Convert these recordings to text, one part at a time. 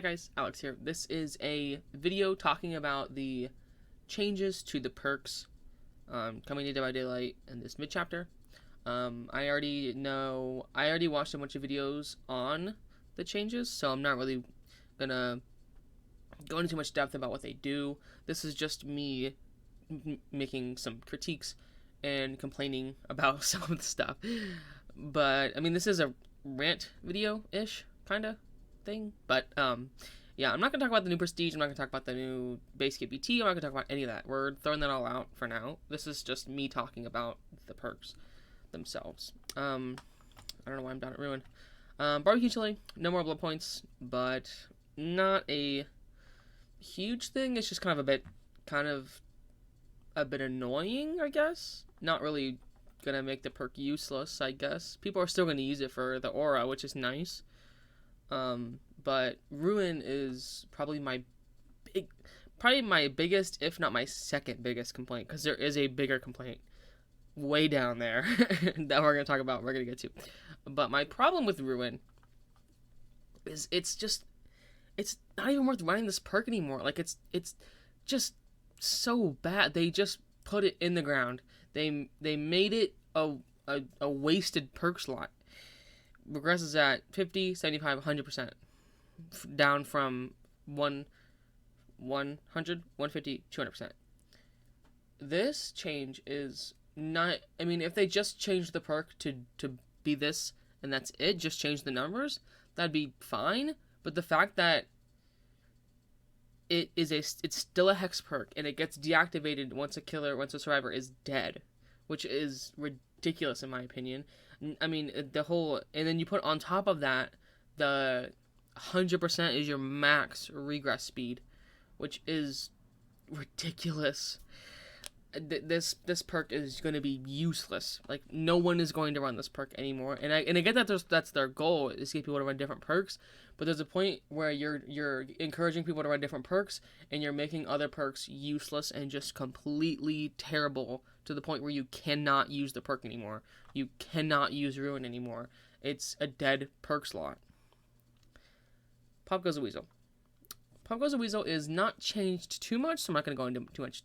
Hi guys, Alex here. This is a video talking about the changes to the perks coming to Dead by Daylight in this mid-chapter. I already watched a bunch of videos on the changes, so I'm not really gonna go into too much depth about what they do. This is just me making some critiques and complaining about some of the stuff. But, I mean, this is a rant video-ish, kinda thing, but yeah, I'm not gonna talk about the new prestige. I'm not gonna talk about the new base kit BT. I'm not gonna talk about any of that. We're throwing that all out for now. This is just me talking about the perks themselves. I don't know why I'm down at Ruin. Barbecue chili, no more blood points, but not a huge thing. It's just kind of a bit annoying, I guess. Not really gonna make the perk useless, I guess. People are still gonna use it for the aura, which is nice. But Ruin is probably my biggest, if not my second biggest complaint, because there is a bigger complaint way down there that we're gonna get to. But my problem with Ruin is it's not even worth running this perk anymore. Like it's just so bad. They just put it in the ground. They made it a wasted perk slot. Regresses at 50, 75, 100%. Down from 100, 150, 200%. This change is not... I mean, if they just changed the perk to be this and that's it, just change the numbers, that'd be fine. But the fact that it's still a hex perk and it gets deactivated once a survivor is dead, which is ridiculous in my opinion. I mean, and then you put on top of that, the 100% is your max regress speed, which is ridiculous. This perk is going to be useless. Like, no one is going to run this perk anymore. And I get that that's their goal, is to get people to run different perks, but there's a point where you're encouraging people to run different perks, and you're making other perks useless and just completely terrible, to the point where you cannot use the perk anymore. You cannot use Ruin anymore. It's a dead perk slot. Pop Goes a Weasel. Pop Goes a Weasel is not changed too much, so I'm not going to go into too much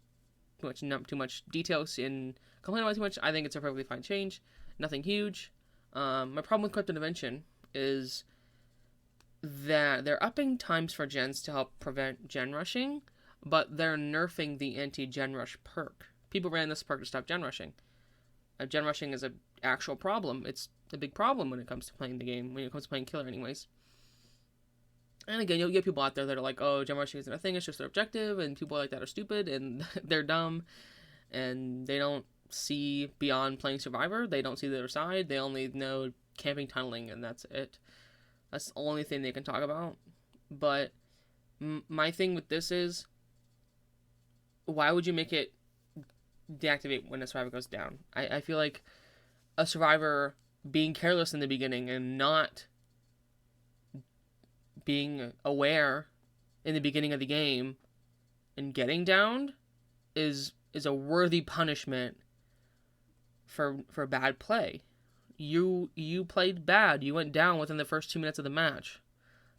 details and complain about it too much. I think it's a perfectly fine change. Nothing huge. My problem with Corrupted Invention is that they're upping times for gens to help prevent gen rushing, but they're nerfing the anti-gen rush perk. People ran this perk to stop gen rushing. Gen rushing is an actual problem. It's a big problem when it comes to playing the game, when it comes to playing killer anyways. And again, you'll get people out there that are like, oh, gen rushing isn't a thing, it's just their objective, and people like that are stupid, and they're dumb, and they don't see beyond playing Survivor, they don't see the other side, they only know camping, tunneling, and that's it. That's the only thing they can talk about. But my thing with this is, why would you make it deactivate when a survivor goes down? I feel like a survivor being careless in the beginning and not being aware in the beginning of the game and getting downed is a worthy punishment for bad play. You played bad. You went down within the first 2 minutes of the match.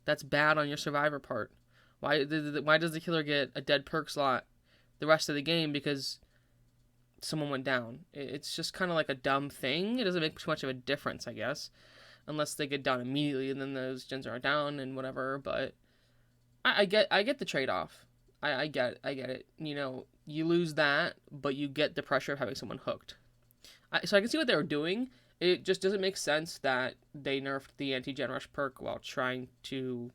That's bad on your survivor part. Why does the killer get a dead perk slot the rest of the game because someone went down? It's just kind of like a dumb thing. It doesn't make too much of a difference, I guess, unless they get down immediately and then those gens are down and whatever. But I get the trade-off. I get it. You know, you lose that, but you get the pressure of having someone hooked. So I can see what they were doing. It just doesn't make sense that they nerfed the anti-gen rush perk while trying to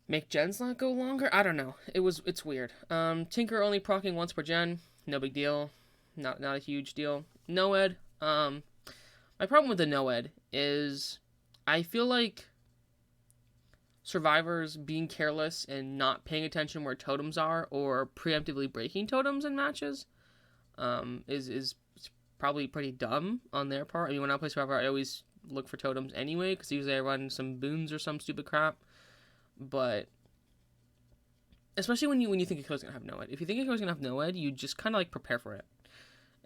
make gens not go longer. I don't know. It's weird. Tinker only proccing once per gen. No big deal. Not a huge deal. No-ed. My problem with the no-ed is I feel like survivors being careless and not paying attention where totems are, or preemptively breaking totems in matches, is probably pretty dumb on their part. I mean, when I play Survivor, I always look for totems anyway, because usually I run some boons or some stupid crap. But especially when you think a killer's gonna have no ed. If you think a killer's gonna have no ed, you just kind of like prepare for it.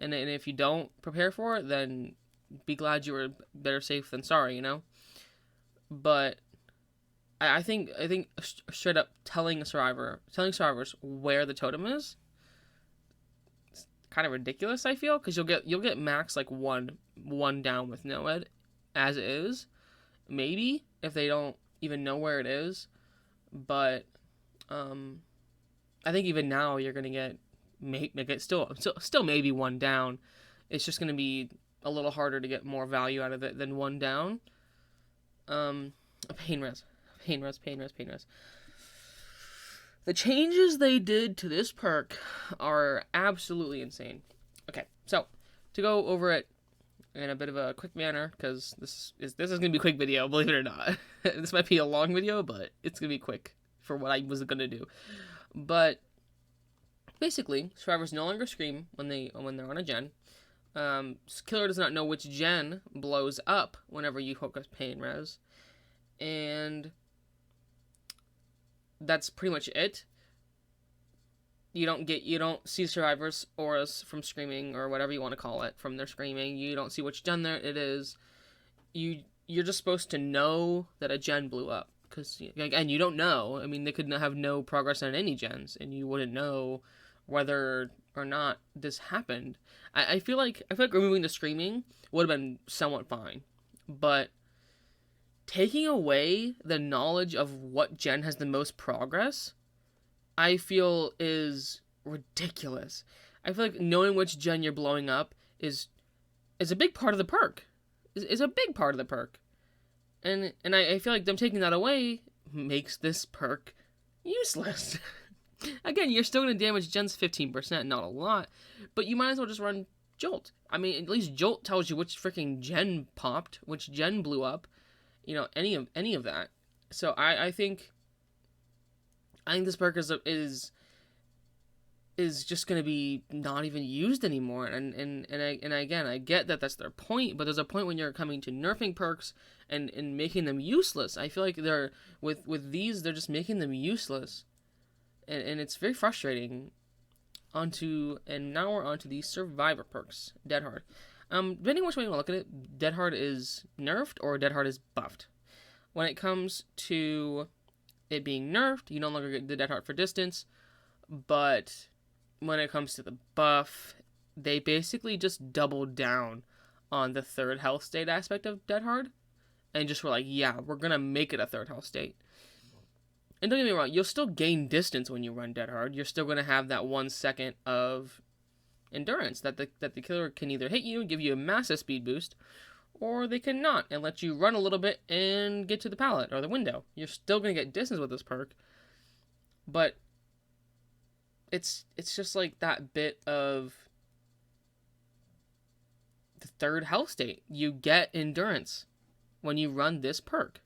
And if you don't prepare for it, then be glad you were better safe than sorry, you know? But I think straight up telling survivors where the totem is kind of ridiculous. I feel, because you'll get max like one down with no ed as is, maybe if they don't even know where it is, but I think even now you're gonna get still maybe one down. It's just gonna be a little harder to get more value out of it than one down. Pain res. The changes they did to this perk are absolutely insane. Okay, so to go over it in a bit of a quick manner, because this is gonna be a quick video, believe it or not. This might be a long video, but it's gonna be quick for what I was gonna do. But basically, survivors no longer scream when they're on a gen. Killer does not know which gen blows up whenever you hook up pain res, and that's pretty much it. You don't see survivors' auras from screaming, or whatever you want to call it, from their screaming. You don't see which gen there it is. You're just supposed to know that a gen blew up, because again, you don't know. I mean, they could have no progress on any gens, and you wouldn't know whether or not this happened. I feel like removing the screaming would have been somewhat fine, but taking away the knowledge of what gen has the most progress, I feel is ridiculous. I feel like knowing which gen you're blowing up is a big part of the perk. Is a big part of the perk. And I feel like them taking that away makes this perk useless. Again, you're still going to damage gens 15%, not a lot, but you might as well just run Jolt. I mean, at least Jolt tells you which freaking gen popped, which gen blew up, any of that. So I think this perk is just going to be not even used anymore. And again, I get that that's their point, but there's a point when you're coming to nerfing perks and making them useless. I feel like they're with these, they're just making them useless. And it's very frustrating. And now we're onto the survivor perks. Dead Hard. Depending on which way you want to look at it, Dead Hard is nerfed or Dead Hard is buffed. When it comes to it being nerfed, you no longer get the Dead Hard for distance. But when it comes to the buff, they basically just doubled down on the third health state aspect of Dead Hard. And just were like, yeah, we're going to make it a third health state. And don't get me wrong, you'll still gain distance when you run Dead Hard. You're still going to have that 1 second of endurance that the killer can either hit you and give you a massive speed boost, or they can not and let you run a little bit and get to the pallet or the window. You're still going to get distance with this perk, but it's just like that bit of the third health state. You get endurance when you run this perk.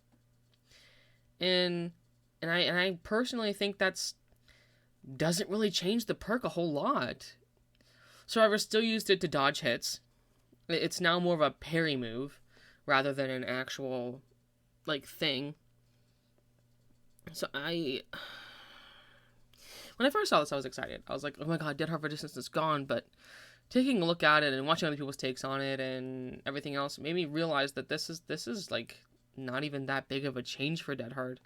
And I personally think doesn't really change the perk a whole lot. Survivor still used it to dodge hits. It's now more of a parry move rather than an actual thing. So when I first saw this, I was excited. I was like, oh my god, Dead Hard for distance is gone. But taking a look at it and watching other people's takes on it and everything else made me realize that this is not even that big of a change for Dead Hard.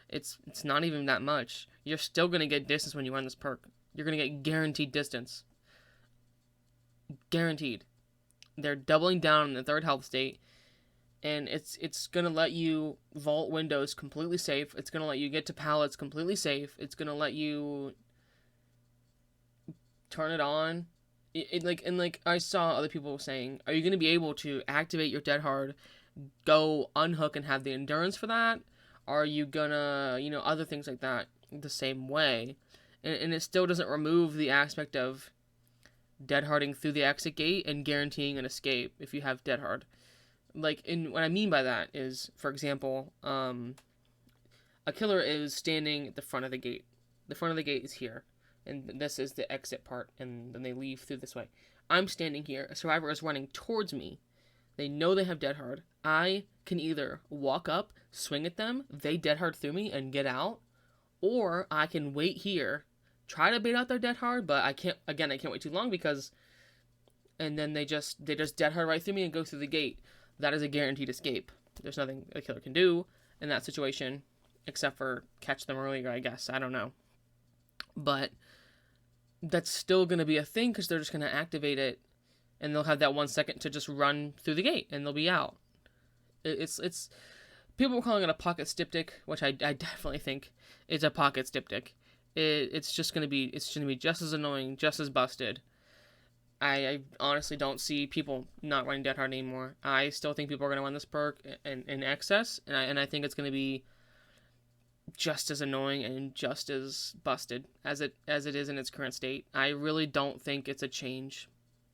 It's not even that much. You're still going to get distance when you run this perk. You're going to get guaranteed distance. Guaranteed. They're doubling down in the third health state, and it's going to let you vault windows completely safe. It's going to let you get to pallets completely safe. It's going to let you turn it on. I saw other people saying, are you going to be able to activate your Dead Hard, go unhook and have the endurance for that? Are you gonna, other things like that the same way? And it still doesn't remove the aspect of Dead Harding through the exit gate and guaranteeing an escape if you have Dead Hard. What I mean by that is, for example, a killer is standing at the front of the gate. The front of the gate is here, and this is the exit part, and then they leave through this way. I'm standing here. A survivor is running towards me. They know they have Dead Hard. I can either walk up, swing at them, they Dead Hard through me and get out, or I can wait here, try to bait out their Dead Hard, but I can't wait too long and then they just Dead Hard right through me and go through the gate. That is a guaranteed escape. There's nothing a killer can do in that situation. except for catch them earlier, I guess. I don't know. But that's still going to be a thing because they're just going to activate it, and they'll have that 1 second to just run through the gate, and they'll be out. It's people were calling it a pocket styptic, which I definitely think is a pocket styptic. It's going to be just as annoying, just as busted. I honestly don't see people not running Dead Hard anymore. I still think people are going to run this perk in excess, and I think it's going to be just as annoying and just as busted as it is in its current state. I really don't think it's a change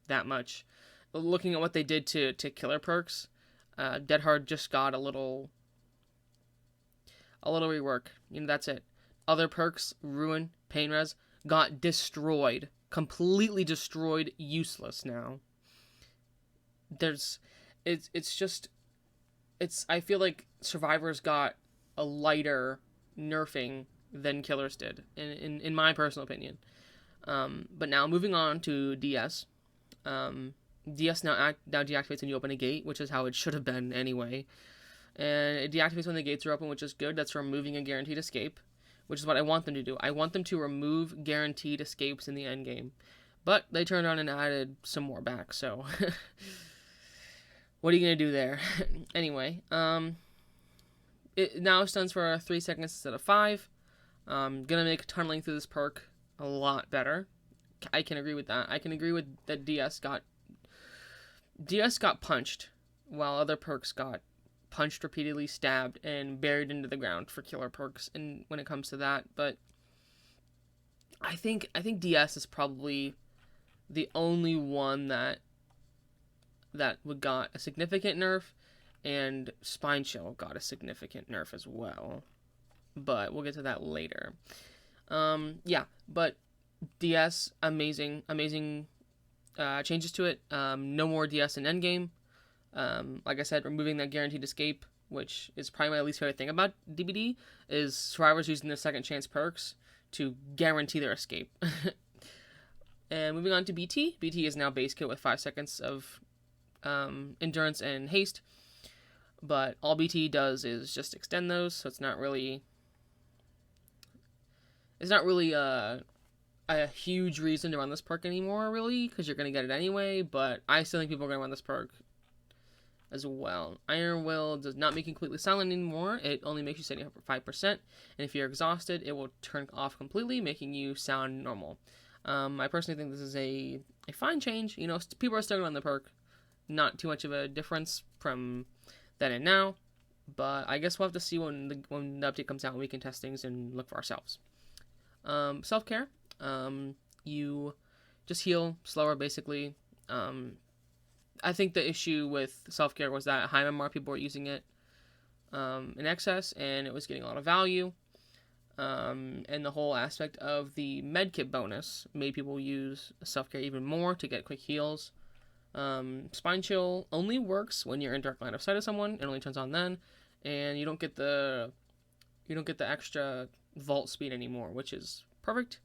that much. Looking at what they did to killer perks, Dead Hard just got a little rework. That's it. Other perks, Ruin, Pain Res, got destroyed. Completely destroyed, useless now. I feel like Survivors got a lighter nerfing than Killers did, in my personal opinion. But now moving on to DS. DS now deactivates when you open a gate, which is how it should have been anyway. And it deactivates when the gates are open, which is good. That's removing a guaranteed escape, which is what I want them to do. I want them to remove guaranteed escapes in the end game. But they turned around and added some more back, so what are you going to do there? Anyway, it now stuns for 3 seconds instead of 5. Gonna make tunneling through this perk a lot better. I can agree with that. I can agree with that DS got punched, while other perks got punched repeatedly, stabbed, and buried into the ground for killer perks. And when it comes to that, but I think DS is probably the only one that got a significant nerf, and Spine Chill got a significant nerf as well. But we'll get to that later. But DS, amazing changes to it. No more DS in endgame. Like I said, removing that guaranteed escape, which is probably my least favorite thing about DBD, is survivors using their second chance perks to guarantee their escape. And moving on to BT. BT is now base kit with 5 seconds of endurance and haste. But all BT does is just extend those, so it's not really a huge reason to run this perk anymore, really, because you're going to get it anyway. But I still think people are going to run this perk as well. Iron Will does not make you completely silent anymore. It only makes you 75%, and if you're exhausted, it will turn off completely, making you sound normal. I personally think this is a fine change. People are still going to run the perk. Not too much of a difference from then and now, but I guess we'll have to see when the update comes out and we can test things and look for ourselves. Self-care. You just heal slower, basically. I think the issue with self-care was that high MMR people were using it in excess, and it was getting a lot of value. And the whole aspect of the medkit bonus made people use self-care even more to get quick heals. Spine Chill only works when you're in direct line of sight of someone. It only turns on then, and you don't get the extra vault speed anymore, which is perfect.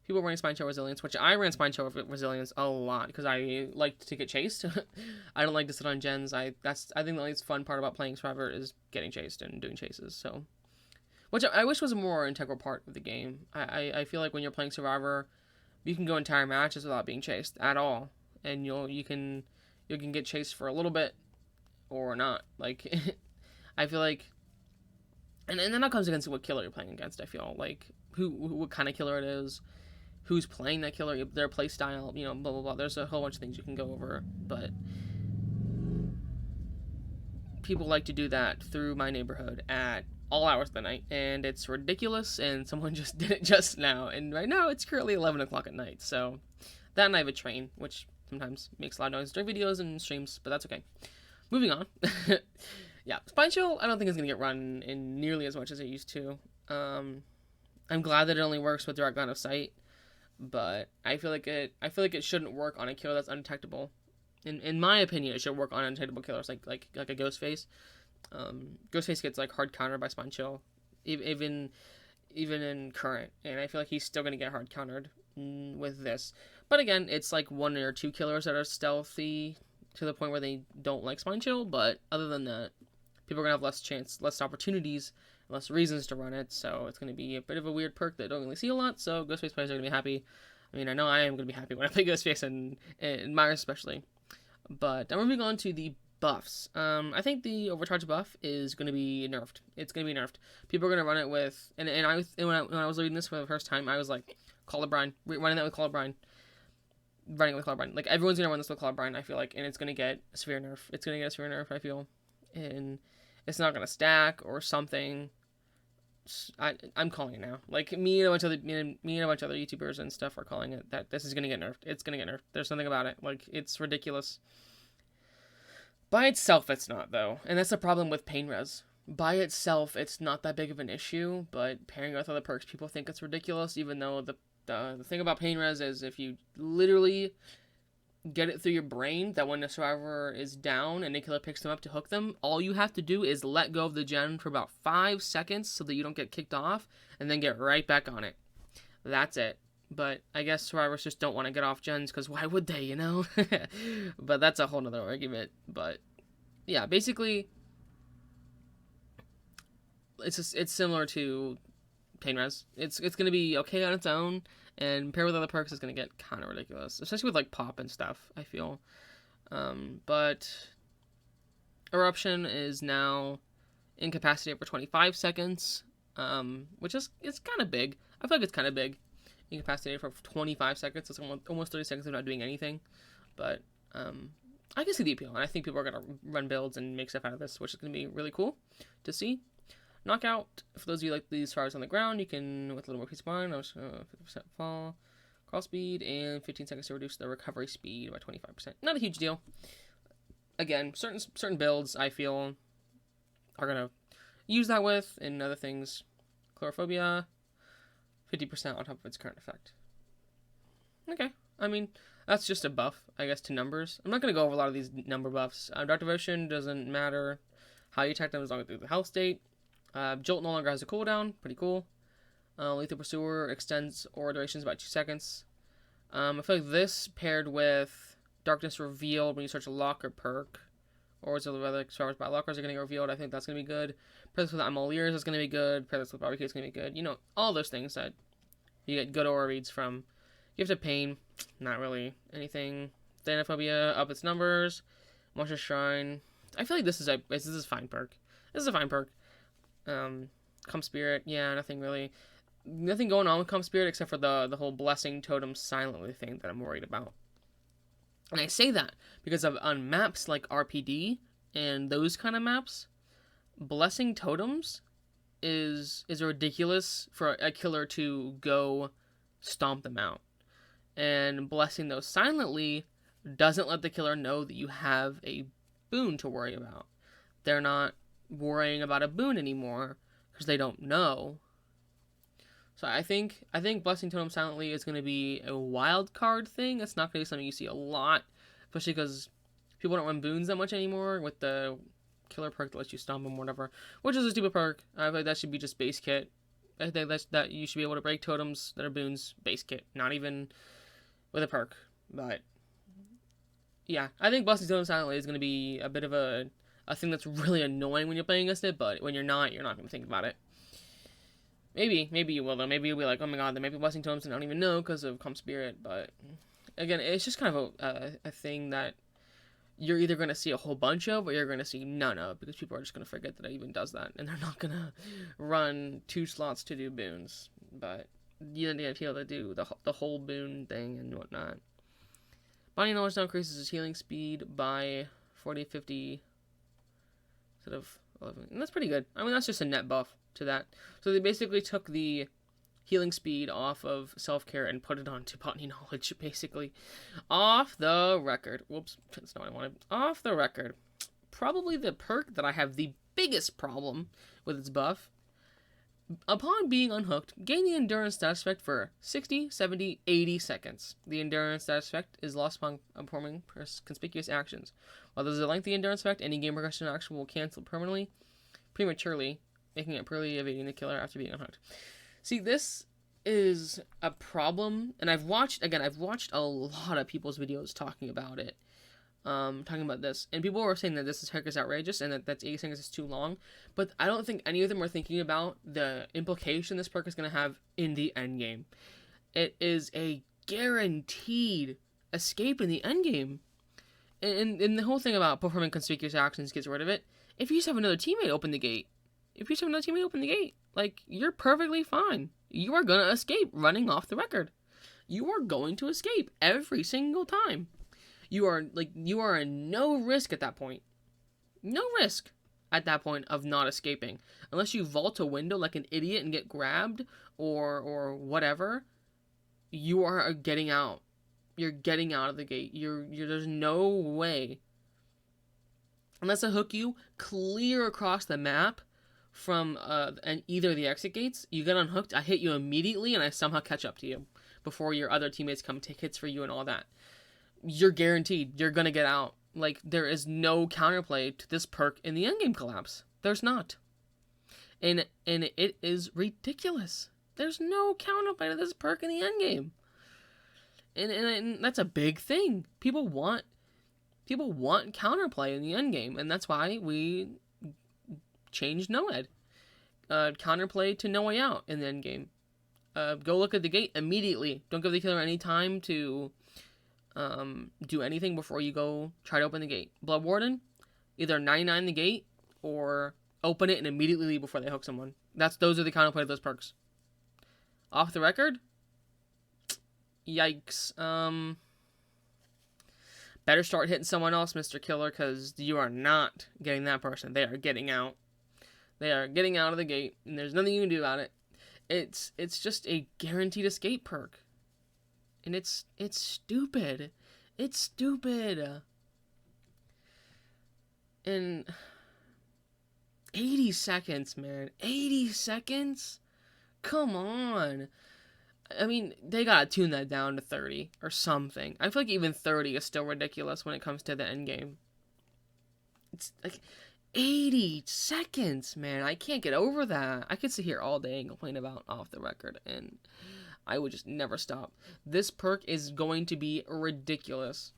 People running Spine Chill Resilience, which I ran Spine Chill Resilience a lot because I like to get chased. I don't like to sit on gens. I think the only fun part about playing Survivor is getting chased and doing chases. So, which I wish was a more integral part of the game. I feel like when you're playing Survivor, you can go entire matches without being chased at all, and you can get chased for a little bit or not. Like, I feel like, and then that comes against what killer you're playing against. I feel like what kind of killer it is, who's playing that killer, their play style, blah blah blah. There's a whole bunch of things you can go over, but people like to do that through my neighborhood at all hours of the night, and it's ridiculous. And someone just did it just now, and right now it's currently 11 o'clock at night. So that, and I have a train, which sometimes makes a lot of noise during videos and streams, but that's okay. Moving on. Yeah, Spine Chill, I don't think it's gonna get run in nearly as much as it used to. I'm glad that it only works with direct line of sight, but I feel like it shouldn't work on a killer that's undetectable. In my opinion, it should work on undetectable killers like a Ghostface. Ghostface gets hard countered by Spine Chill, even in current, and I feel like he's still gonna get hard countered with this. But again, it's 1 or 2 killers that are stealthy to the point where they don't like Spine Chill. But other than that, people are gonna have less opportunities less reasons to run it, so it's going to be a bit of a weird perk that I don't really see a lot, so Ghostface players are going to be happy. I mean, I know I am going to be happy when I play Ghostface, and Myers especially. But I'm moving on to the buffs. I think the overcharge buff is going to be nerfed. It's going to be nerfed. People are going to run it with, and when I was reading this for the first time, I was like, Call of Brine, running that with Call of Brine. Running it with Call of Brine. Like, everyone's going to run this with Call of Brine, I feel like, and it's going to get a severe nerf. It's going to get a severe nerf, I feel. And it's not going to stack or something. I'm calling it now. Like, me and a bunch of other YouTubers and stuff are calling it that this is going to get nerfed. It's going to get nerfed. There's nothing about it. Like, it's ridiculous. By itself, it's not, though. And that's the problem with Pain Res. By itself, it's not that big of an issue, but pairing with other perks, people think it's ridiculous, even though the thing about Pain Res is if you literally get it through your brain that when the survivor is down and the killer picks them up to hook them, all you have to do is let go of the gen for about 5 seconds so that you don't get kicked off, and then get right back on it. That's it. But I guess survivors just don't want to get off gens, because why would they, you know? But that's a whole nother argument. But yeah, basically, it's similar to Pain Res. It's going to be okay on its own, and paired with other perks is going to get kind of ridiculous, especially with like pop and stuff, I feel. But Eruption is now incapacitated for 25 seconds, which is, it's kind of big. I feel like it's kind of big. Incapacitated for 25 seconds. That's almost 30 seconds of not doing anything. But I can see the appeal, and I think people are going to run builds and make stuff out of this, which is going to be really cool to see. Knockout, for those of you like these fires on the ground, you can, with a little more peace of mind, 50% fall, crawl speed, and 15 seconds to reduce the recovery speed by 25%. Not a huge deal. Again, certain builds, I feel, are going to use that with, and other things. Chlorophobia, 50% on top of its current effect. Okay, I mean, that's just a buff, I guess, to numbers. I'm not going to go over a lot of these number buffs. Dark Devotion doesn't matter how you attack them as long as they're the health state. Jolt no longer has a cooldown, pretty cool. Lethal Pursuer extends aura durations about 2 seconds. I feel like this paired with Darkness Revealed when you search a lock or perk, or is it whether survivors by lockers are going to get revealed, I think that's going to be good. Presence with I'm All Ears is going to be good. Presence with Barbecue is going to be good. You know, all those things that you get good aura reads from. Gift of Pain, not really anything. Thanophobia, up its numbers. Monster Shrine. I feel like this is a fine perk. This is a fine perk. Come Spirit, yeah, nothing going on with Come Spirit except for the whole Blessing Totem silently thing that I'm worried about. And I say that because on maps like RPD and those kind of maps, Blessing Totems is ridiculous for a killer to go stomp them out. And blessing those silently doesn't let the killer know that you have a boon to worry about. They're not worrying about a boon anymore because they don't know. So I think Blessing Totem silently is going to be a wild card thing. It's not going to be something you see a lot, especially because people don't run boons that much anymore with the killer perk that lets you stomp them or whatever, which is a stupid perk. I feel like that should be just base kit. I think that you should be able to break totems that are boons base kit, not even with a perk. But yeah, I think Blessing Totem silently is going to be a bit of a thing that's really annoying when you're playing against it, but when you're not going to think about it. Maybe you will, though. Maybe you'll be like, oh my god, there may be Blessing Totems and I don't even know because of Come Spirit, but again, it's just kind of a thing that you're either going to see a whole bunch of or you're going to see none of, because people are just going to forget that it even does that, and they're not going to run 2 slots to do boons, but you need to be able to do the whole boon thing and whatnot. Binding Knowledge now increases his healing speed by 40-50 instead of 11. And that's pretty good. I mean, that's just a net buff to that. So they basically took the healing speed off of self-care and put it onto Botany Knowledge, basically. Off the record. Whoops, that's not what I wanted. Off the record. Probably the perk that I have the biggest problem with its buff. Upon being unhooked, gain the endurance status effect for 60, 70, 80 seconds. The endurance status effect is lost upon performing conspicuous actions. While there's a lengthy endurance effect, any game progression action will cancel prematurely, making it poorly evading the killer after being unhooked. See, this is a problem, and I've watched a lot of people's videos talking about it. talking about this, and people were saying that this perk is outrageous and that that's 80 seconds is too long, but I don't think any of them are thinking about the implication this perk is going to have in the end game. It is a guaranteed escape in the end game. And the whole thing about performing conspicuous actions gets rid of it. If you just have another teammate open the gate, like, you're perfectly fine. You are going to escape running off the record. You are going to escape every single time. You are in no risk at that point. No risk at that point of not escaping. Unless you vault a window like an idiot and get grabbed or whatever, you are getting out. You're getting out of the gate. There's no way. Unless I hook you clear across the map from and either of the exit gates, you get unhooked, I hit you immediately, and I somehow catch up to you before your other teammates come take hits for you and all that. You're guaranteed. You're gonna get out. Like, there is no counterplay to this perk in the endgame collapse. There's not. And it is ridiculous. There's no counterplay to this perk in the endgame. And that's a big thing. People want counterplay in the endgame, and that's why we changed NOED. Counterplay to no way out in the endgame. Go look at the gate immediately. Don't give the killer any time to do anything before you go try to open the gate. Blood Warden, either 99 the gate or open it and immediately leave before they hook someone. Those are the counterplay of those perks. Off the record, yikes. Better start hitting someone else, Mr. Killer, because you are not getting that person. They are getting out. They are getting out of the gate, and there's nothing you can do about it. It's just a guaranteed escape perk. And it's stupid. It's stupid. And 80 seconds, man. 80 seconds? Come on. I mean, they gotta tune that down to 30 or something. I feel like even 30 is still ridiculous when it comes to the end game. It's like 80 seconds, man. I can't get over that. I could sit here all day and complain about off the record, and I would just never stop. This perk is going to be ridiculous.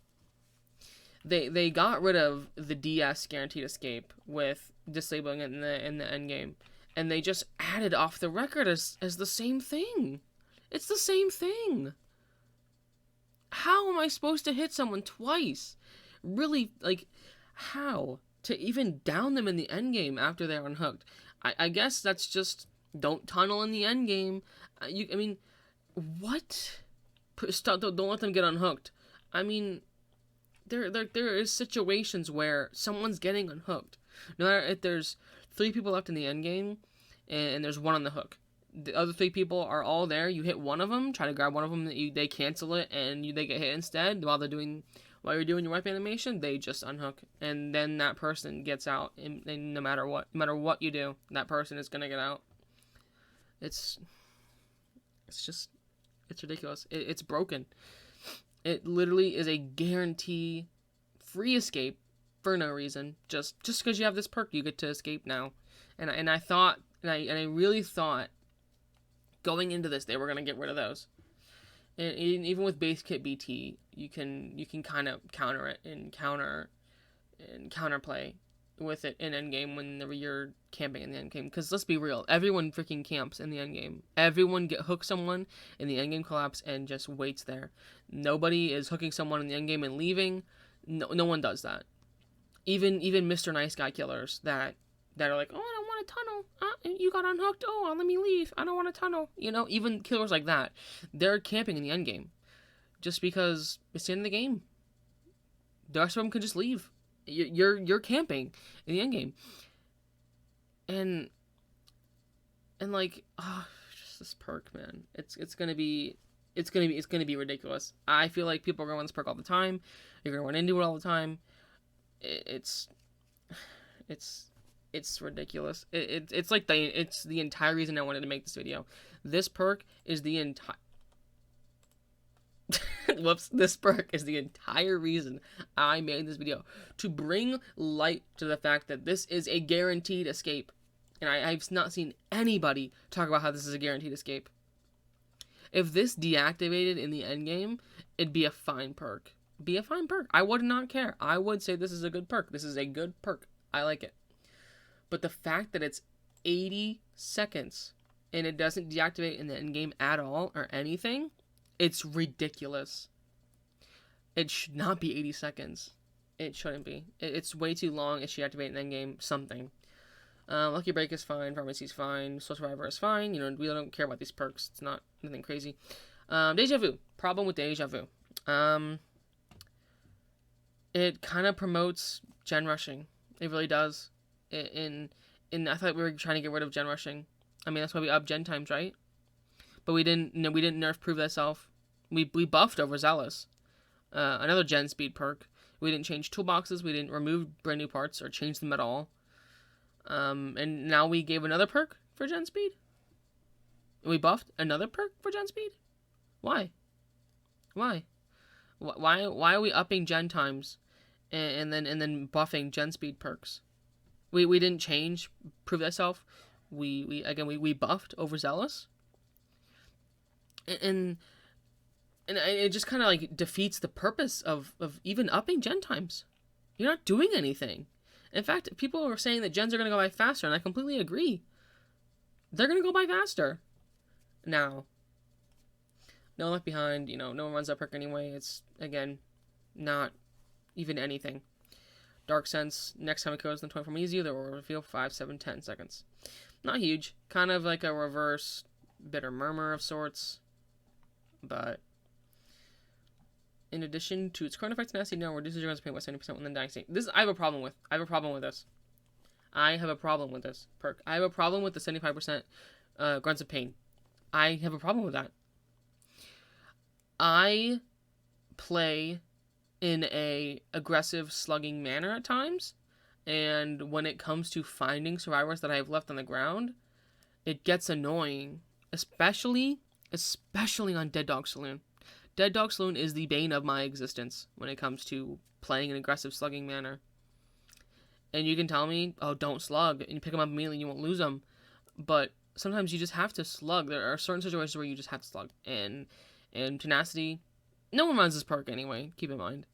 They got rid of the DS guaranteed escape with disabling it in the end game, and they just added off the record as the same thing. It's the same thing. How am I supposed to hit someone twice? Really, like, how? To even down them in the end game after they're unhooked. I guess that's just, don't tunnel in the end game. I mean, what? Don't let them get unhooked. I mean, there is situations where someone's getting unhooked. No matter if there's 3 people left in the end game, and there's 1 on the hook. The other 3 people are all there. You hit one of them, try to grab one of them. They cancel it, and they get hit instead. While you're doing your wipe animation, they just unhook, and then that person gets out. And no matter what you do, that person is gonna get out. It's ridiculous. It's broken. It literally is a guarantee free escape for no reason. Just because you have this perk, you get to escape now. And I really thought going into this they were gonna get rid of those. And even with base kit BT, you can kind of counter it and counterplay with it in endgame whenever you're camping in the endgame. Because let's be real, everyone freaking camps in the endgame. Everyone hooks someone in the endgame collapse and just waits there. Nobody is hooking someone in the endgame and leaving. No one does that. Even Mr. Nice Guy killers that are like, oh, I don't want to tunnel. You got unhooked. Oh, let me leave. I don't want to tunnel. Even killers like that, they're camping in the endgame just because it's the end of the game. The rest of them could just leave. You're camping in the endgame, and like, just this perk, man. It's gonna be ridiculous. I feel like people are gonna run this perk all the time. You're gonna run into it all the time. It's ridiculous. It's the entire reason I wanted to make this video. This perk is the entire this perk is the entire reason I made this video, to bring light to the fact that this is a guaranteed escape. And I've not seen anybody talk about how this is a guaranteed escape. If this deactivated in the endgame, it'd be a fine perk. be a fine perk. I would not care. I would say this is a good perk. This is a good perk. I like it. But the fact that it's 80 seconds and it doesn't deactivate in the end game at all or anything, it's ridiculous. It should not be 80 seconds. It shouldn't be. It's way too long. It should deactivate in the end game something. Lucky Break is fine. Pharmacy's fine. Soul Survivor is fine. You know, we don't care about these perks. It's not nothing crazy. Deja Vu. Problem with Deja Vu. It kind of promotes gen rushing. It really does. I thought we were trying to get rid of gen rushing. I mean, that's why we upped gen times, right? But we didn't nerf Prove Thyself. We buffed Overzealous. Another gen speed perk. We didn't change toolboxes. We didn't remove brand new parts or change them at all. And now we gave another perk for gen speed. We buffed another perk for gen speed. Why? Why are we upping gen times and then buffing gen speed perks? We didn't change Prove Thyself. We buffed Overzealous. And it just kind of like defeats the purpose of even upping gen times. You're not doing anything. In fact, people are saying that gens are going to go by faster, and I completely agree. They're going to go by faster. Now, no one left behind, you know, no one runs that perk anyway. It's, again, not even anything. Dark Sense, next time it goes in the 24 easy, there will reveal 5, 7, 10 seconds. Not huge. Kind of like a reverse Bitter Murmur of sorts. But in addition to its current effects, Nasty now reduces your guns' pain by 70% when the dying state. This I have a problem with. I have a problem with this perk. I have a problem with the 75% grunts of pain. I have a problem with that. I play in a aggressive slugging manner at times, and when it comes to finding survivors that I have left on the ground, it gets annoying, especially on Dead Dog Saloon. Dead Dog Saloon is the bane of my existence when it comes to playing an aggressive slugging manner. And you can tell me, oh, don't slug, and you pick them up immediately and you won't lose them. But sometimes you just have to slug. There are certain situations where you just have to slug. And Tenacity, no one runs this perk anyway, keep in mind.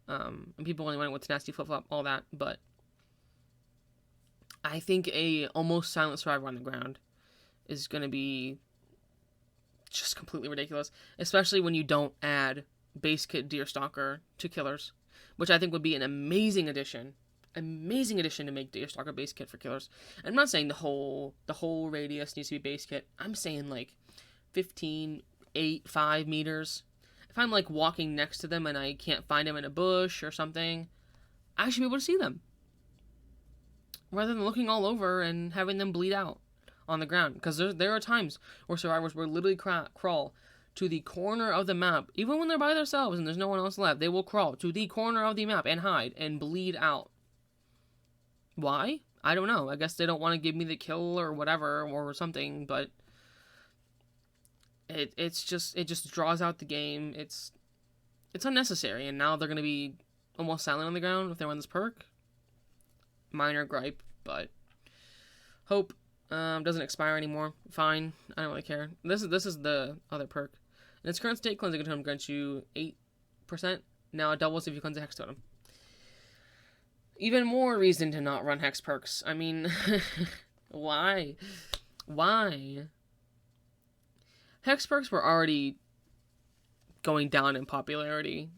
And people only run it with Tenacity, Flip-Flop, all that. But I think a almost silent survivor on the ground is going to be just completely ridiculous, especially when you don't add base kit Deerstalker to killers, which I think would be an amazing addition to make Deerstalker base kit for killers. I'm not saying the whole radius needs to be base kit. I'm saying like 15, 8, 5 meters. If I'm like walking next to them and I can't find them in a bush or something, I should be able to see them rather than looking all over and having them bleed out on the ground, because there are times where survivors will literally crawl to the corner of the map, even when they're by themselves and there's no one else left. They will crawl to the corner of the map and hide and bleed out. Why? I don't know. I guess they don't want to give me the kill or whatever or something, but it just draws out the game. It's unnecessary, and now they're going to be almost silent on the ground if they run this perk. Minor gripe, but hope doesn't expire anymore. Fine. I don't really care. This is the other perk. In its current state, Cleansing Totem grants you 8%. Now it doubles if you cleanse a Hex Totem. Even more reason to not run Hex perks. I mean, why? Hex perks were already going down in popularity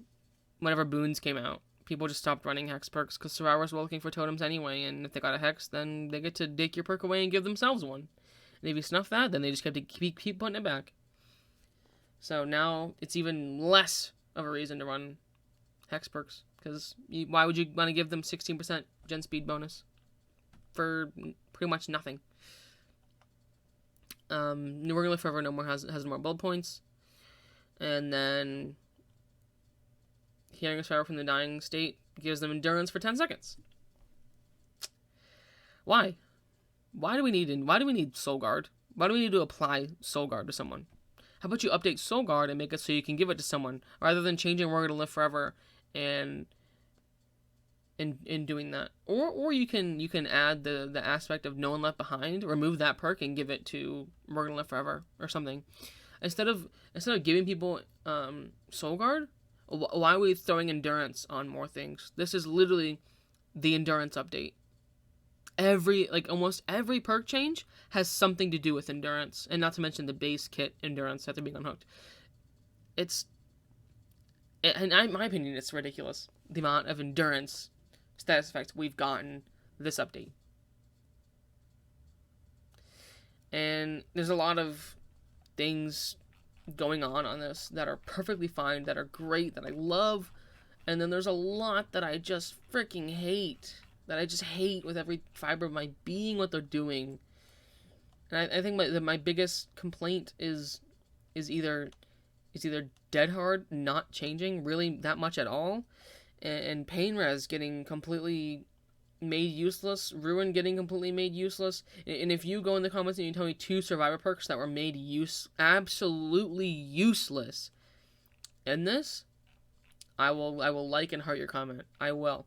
whenever boons came out. People just stopped running Hex perks because survivors were looking for totems anyway, and if they got a Hex, then they get to take your perk away and give themselves one. And if you snuff that, then they just have to keep putting it back. So now it's even less of a reason to run Hex perks, because why would you want to give them 16% gen speed bonus for pretty much nothing? New Working Live Forever no more has more bullet points, and then Hearing a Survivor from the Dying State gives them endurance for 10 seconds. Why? Why do we need Soul Guard? Why do we need to apply Soul Guard to someone? How about you update Soul Guard and make it so you can give it to someone, rather than changing We're Gonna Live Forever and in doing that? Or you can add the aspect of No One Left Behind, remove that perk and give it to We're Gonna Live Forever or something. Instead of giving people Soul Guard, Why are we throwing endurance on more things? This is literally the endurance update. Almost every perk change has something to do with endurance, and not to mention the base kit endurance after being unhooked. In my opinion, it's ridiculous the amount of endurance status effects we've gotten this update. And there's a lot of things going on this that are perfectly fine, that are great, that I love, and then there's a lot that I just freaking hate, that I just hate with every fiber of my being what they're doing. And I think my biggest complaint is either Dead Hard not changing really that much at all, and Pain Res getting completely made useless, Ruin getting completely made useless. And if you go in the comments and you tell me 2 survivor perks that were made absolutely useless in this, I will like and heart your comment. I will.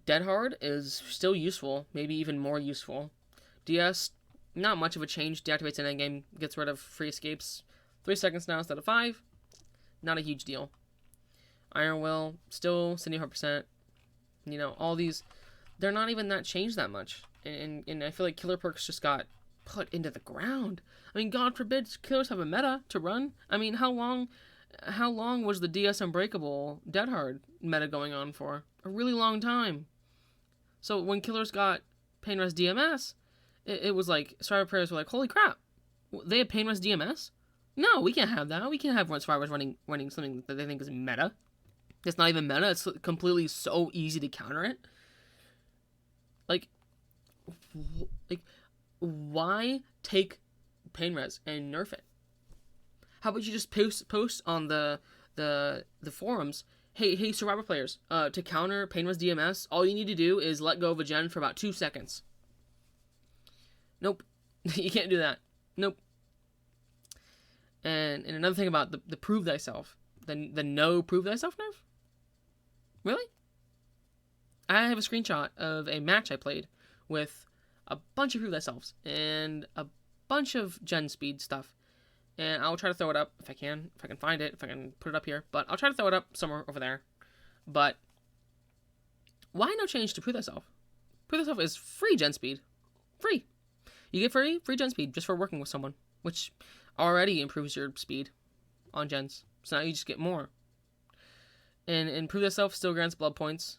Dead Hard is still useful, maybe even more useful. DS, not much of a change. Deactivates an endgame, gets rid of free escapes. 3 seconds now instead of 5. Not a huge deal. Iron Will, still 75%. You know, all these, they're not even that changed that much. And I feel like killer perks just got put into the ground. I mean, God forbid killers have a meta to run. I mean, how long was the DS Unbreakable Dead Hard meta going on for? A really long time. So when killers got Pain Res DMS, it was like, survivor players were like, holy crap, they have Pain Res DMS? No, we can't have that. We can't have survivors running something that they think is meta. It's not even meta. It's completely so easy to counter it. Like, why take Pain Res and nerf it? How about you just post on the forums, hey survivor players, to counter Pain Res DMS, all you need to do is let go of a gen for about 2 seconds. Nope. You can't do that. Nope. And another thing about the prove thyself, the no prove thyself nerf? Really? I have a screenshot of a match I played with a bunch of prove thyselfs and a bunch of gen speed stuff. And I'll try to throw it up if I can find it, if I can put it up here. But I'll try to throw it up somewhere over there. But why no change to prove thyself? Prove thyself is free gen speed. Free. You get free gen speed just for working with someone, which already improves your speed on gens. So now you just get more. And prove thyself still grants blood points.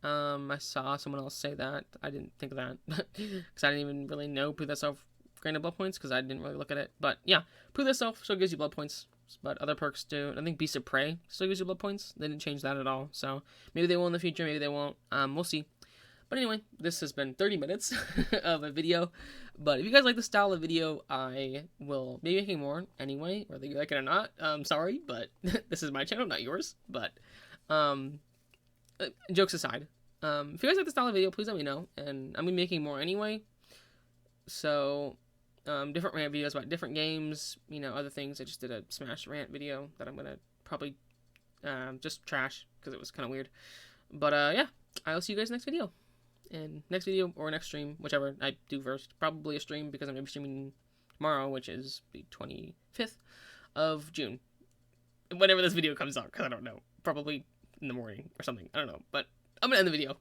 I saw someone else say that. I didn't think of that because I didn't even really know prove thyself granted blood points because I didn't really look at it. But yeah, prove thyself still gives you blood points, but other perks do. I think Beast of Prey still gives you blood points. They didn't change that at all. So maybe they will in the future. Maybe they won't. We'll see. But anyway, this has been 30 minutes of a video. But if you guys like this style of video, I will be making more anyway, whether you like it or not. Sorry, but this is my channel, not yours. But jokes aside, if you guys like this style of video, please let me know. And I'm going to be making more anyway. So, different rant videos about different games, you know, other things. I just did a Smash rant video that I'm going to probably just trash because it was kind of weird. But yeah, I'll see you guys next video. And next video or next stream, whichever I do first. Probably a stream because I'm going to be streaming tomorrow, which is the 25th of June. Whenever this video comes out, because I don't know. Probably in the morning or something. I don't know. But I'm going to end the video.